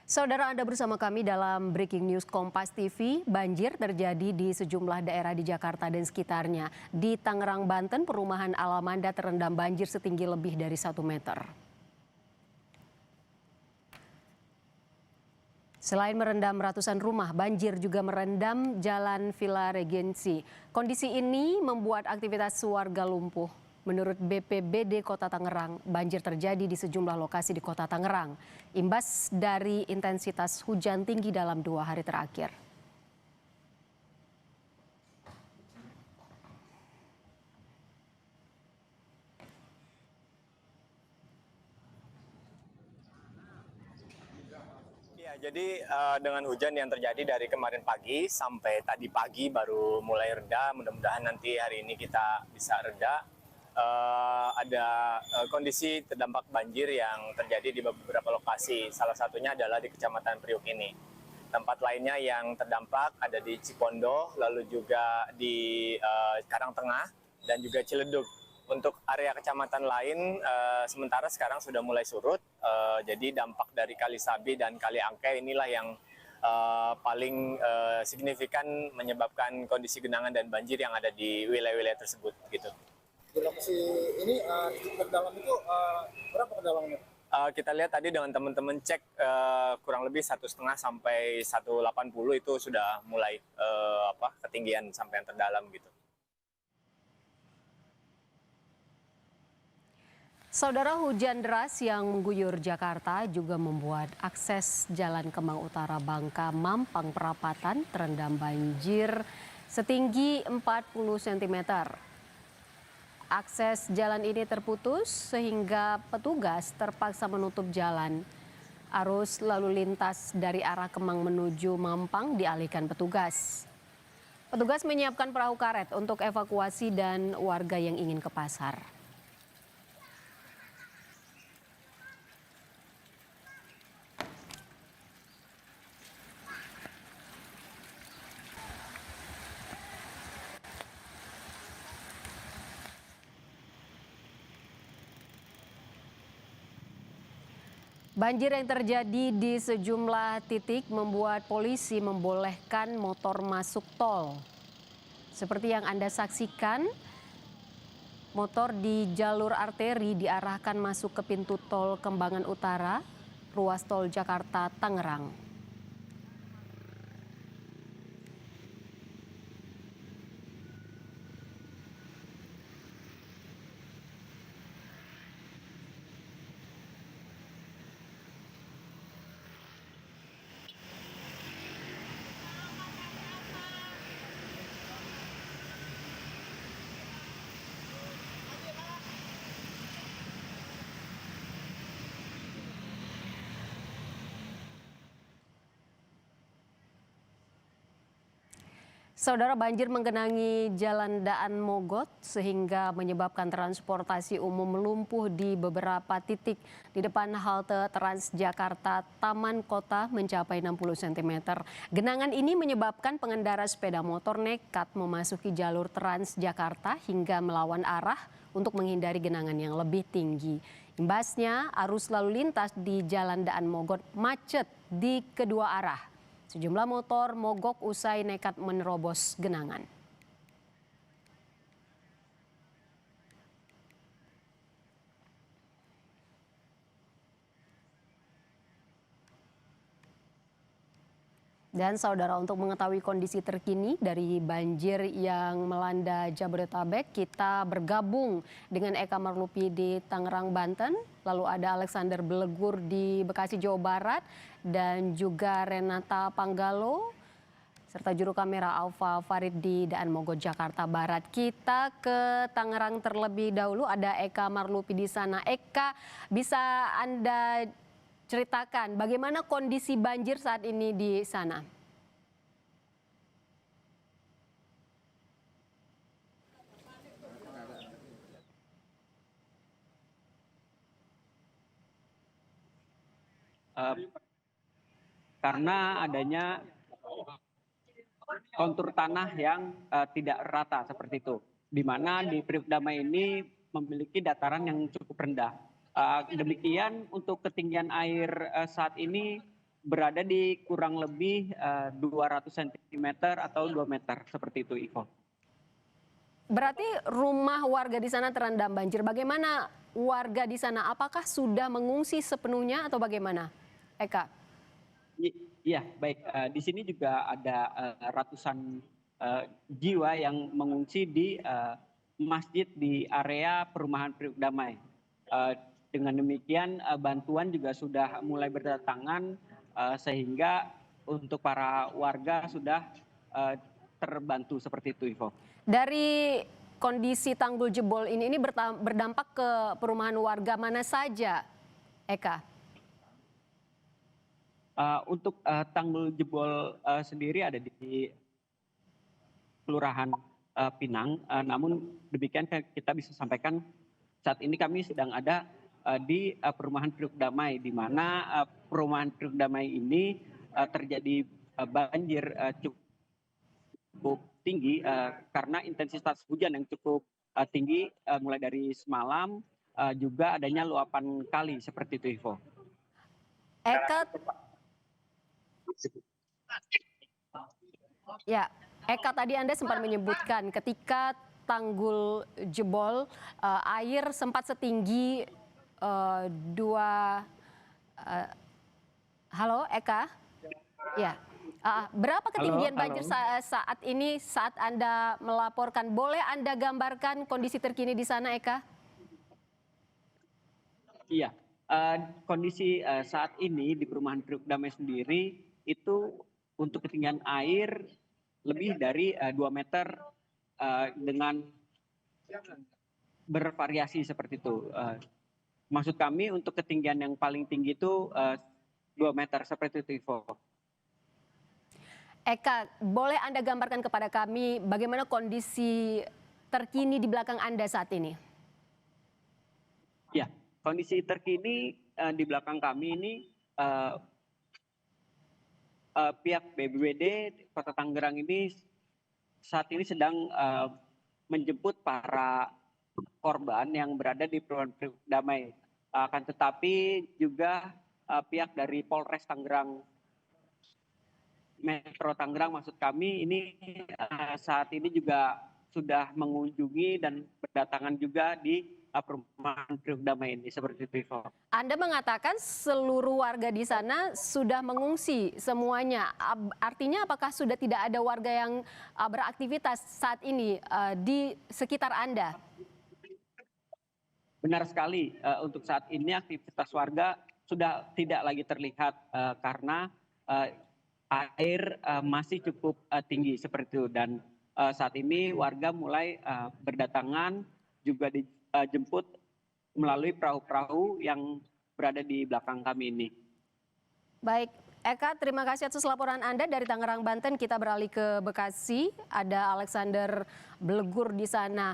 Saudara, Anda bersama kami dalam Breaking News Kompas TV. Banjir terjadi di sejumlah daerah di Jakarta dan sekitarnya. Di Tangerang, Banten, perumahan Alamanda terendam banjir setinggi lebih dari 1 meter. Selain merendam ratusan rumah, banjir juga merendam Jalan Villa Regency. Kondisi ini membuat aktivitas warga lumpuh. Menurut BPBD Kota Tangerang, banjir terjadi di sejumlah lokasi di Kota Tangerang, imbas dari intensitas hujan tinggi dalam 2 hari terakhir. Ya, jadi dengan hujan yang terjadi dari kemarin pagi sampai tadi pagi baru mulai reda. Mudah-mudahan nanti hari ini kita bisa reda. Ada kondisi terdampak banjir yang terjadi di beberapa lokasi. Salah satunya adalah di Kecamatan Priuk ini. Tempat lainnya yang terdampak ada di Cipondo, lalu juga di Karangtengah dan juga Ciledug. Untuk area kecamatan lain sementara sekarang sudah mulai surut, jadi dampak dari Kali Sabi dan Kali Angke inilah yang paling signifikan menyebabkan kondisi genangan dan banjir yang ada di wilayah-wilayah tersebut gitu. Di lokasi ini terdalam itu berapa kedalamannya? Kita lihat tadi dengan teman-teman cek kurang lebih 1,5 sampai 1,80 itu sudah mulai ketinggian sampai yang terdalam gitu. Saudara, hujan deras yang mengguyur Jakarta juga membuat akses Jalan Kemang Utara Bangka Mampang Perapatan terendam banjir setinggi 40 cm. Akses jalan ini terputus sehingga petugas terpaksa menutup jalan. Arus lalu lintas dari arah Kemang menuju Mampang dialihkan petugas. Petugas menyiapkan perahu karet untuk evakuasi dan warga yang ingin ke pasar. Banjir yang terjadi di sejumlah titik membuat polisi membolehkan motor masuk tol. Seperti yang Anda saksikan, motor di jalur arteri diarahkan masuk ke pintu tol Kembangan Utara, ruas tol Jakarta Tangerang. Saudara, banjir menggenangi Jalan Daan Mogot sehingga menyebabkan transportasi umum melumpuh di beberapa titik di depan halte Transjakarta Taman Kota mencapai 60 cm. Genangan ini menyebabkan pengendara sepeda motor nekat memasuki jalur Transjakarta hingga melawan arah untuk menghindari genangan yang lebih tinggi. Imbasnya, arus lalu lintas di Jalan Daan Mogot macet di kedua arah. Sejumlah motor mogok usai nekat menerobos genangan. Dan saudara, untuk mengetahui kondisi terkini dari banjir yang melanda Jabodetabek, kita bergabung dengan Eka Marlupi di Tangerang, Banten. Lalu ada Alexander Belegur di Bekasi, Jawa Barat. Dan juga Renata Panggalo, serta juru kamera Alfa Farid di Daan Mogot, Jakarta Barat. Kita ke Tangerang terlebih dahulu, ada Eka Marlupi di sana. Eka, bisa Anda ceritakan bagaimana kondisi banjir saat ini di sana? Karena adanya kontur tanah yang tidak rata seperti itu, di mana di Priuk Damai ini memiliki dataran yang cukup rendah. Demikian untuk ketinggian air saat ini berada di kurang lebih 200 cm atau 2 meter seperti itu, Ivo. Berarti rumah warga di sana terendam banjir. Bagaimana warga di sana? Apakah sudah mengungsi sepenuhnya atau bagaimana, Eka? Iya, baik. Di sini juga ada ratusan jiwa yang mengungsi di masjid di area perumahan Priuk Damai. Dengan demikian bantuan juga sudah mulai berdatangan sehingga untuk para warga sudah terbantu seperti itu, Ivo. Dari kondisi tanggul jebol ini berdampak ke perumahan warga mana saja, Eka? Untuk tanggul jebol sendiri ada di Kelurahan Pinang, namun demikian kita bisa sampaikan saat ini kami sedang ada di perumahan Priuk Damai, di mana perumahan Priuk Damai ini terjadi banjir cukup tinggi karena intensitas hujan yang cukup tinggi mulai dari semalam, juga adanya luapan kali seperti itu, Ivo. Eka, ya, Eka tadi Anda sempat menyebutkan ketika tanggul jebol, air sempat setinggi halo Eka? Ya. Berapa ketinggian Halo. banjir saat ini saat Anda melaporkan? Boleh Anda gambarkan kondisi terkini di sana, Eka? Iya, kondisi saat ini di perumahan Priuk Damai sendiri itu untuk ketinggian air lebih dari 2 meter dengan bervariasi seperti itu. Maksud kami untuk ketinggian yang paling tinggi itu 2 meter seperti itu, Ivo. Eka, boleh Anda gambarkan kepada kami bagaimana kondisi terkini di belakang Anda saat ini? Ya, kondisi terkini di belakang kami ini pihak BPBD Kota Tangerang ini saat ini sedang menjemput para korban yang berada di perumahan Priuk Damai. Akan tetapi juga pihak dari Polres Tangerang, Metro Tangerang maksud kami ini saat ini juga sudah mengunjungi dan berdatangan juga di perumahan Priuk Damai ini seperti itu, Ivo. Anda mengatakan seluruh warga di sana sudah mengungsi semuanya. Artinya apakah sudah tidak ada warga yang beraktivitas saat ini di sekitar Anda? Benar sekali, untuk saat ini aktivitas warga sudah tidak lagi terlihat karena air masih cukup tinggi seperti itu, dan saat ini warga mulai berdatangan juga dijemput melalui perahu-perahu yang berada di belakang kami ini. Baik, Eka, terima kasih atas laporan Anda dari Tangerang, Banten. Kita beralih ke Bekasi, ada Alexander Blegur di sana.